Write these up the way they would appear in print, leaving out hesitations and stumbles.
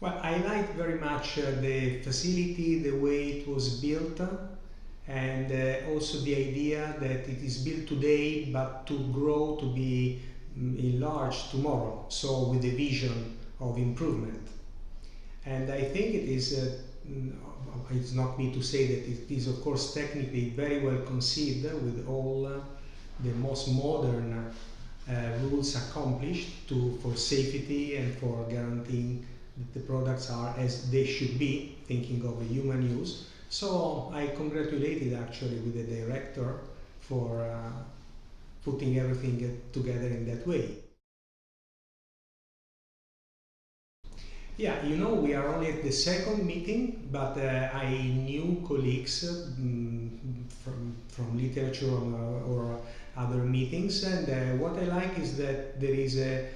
Well, I like very much the facility, the way it was built, and also the idea that it is built today but to grow to be enlarged tomorrow, so with the vision of improvement. And I think it is, it's not me to say that it is of course technically very well conceived with all the most modern rules accomplished for safety and for guaranteeing that the products are as they should be, thinking of human use. So I congratulated actually with the director for putting everything together in that way. Yeah, you know, we are only at the second meeting, but I knew colleagues from literature or other meetings, and what I like is that there is a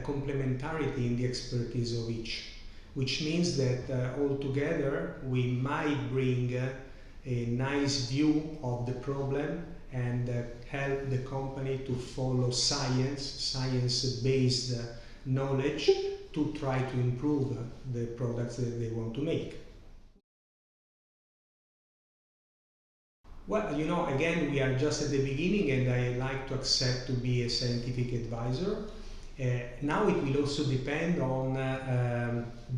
complementarity in the expertise of each, which means that altogether we might bring a nice view of the problem and help the company to follow science-based knowledge to try to improve the products that they want to make. Well, you know, again, we are just at the beginning, and I like to accept to be a scientific advisor. Now it will also depend on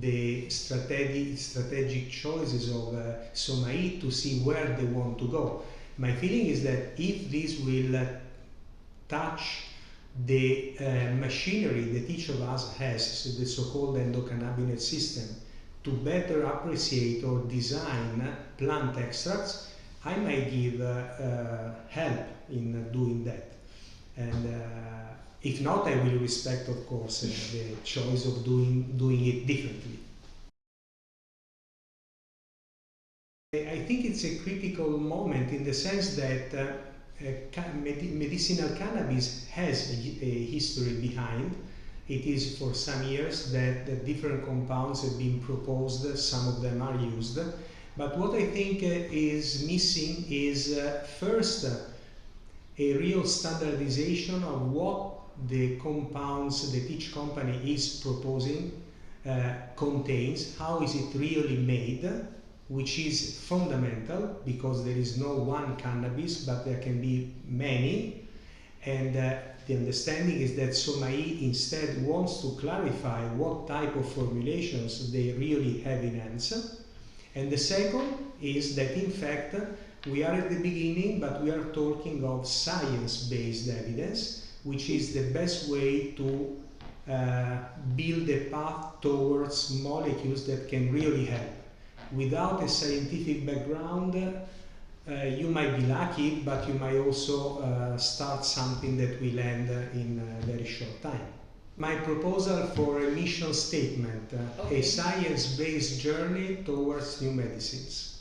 the strategic choices of SOMAÍ to see where they want to go. My feeling is that if this will touch the machinery that each of us has, so the so-called endocannabinoid system, to better appreciate or design plant extracts, I might give help in doing that. And if not, I will respect, of course, the choice of doing it differently. I think it's a critical moment in the sense that medicinal cannabis has a history behind. It is for some years that different compounds have been proposed, some of them are used. But what I think is missing is first a real standardization of what the compounds that each company is proposing contains, how is it really made, which is fundamental because there is no one cannabis, but there can be many. And the understanding is that SOMAÍ instead wants to clarify what type of formulations they really have in hands. And the second is that in fact we are at the beginning, but we are talking of science-based evidence, which is the best way to build a path towards molecules that can really help. Without a scientific background, you might be lucky, but you might also start something that will end in a very short time. My proposal for a mission statement, a science-based journey towards new medicines.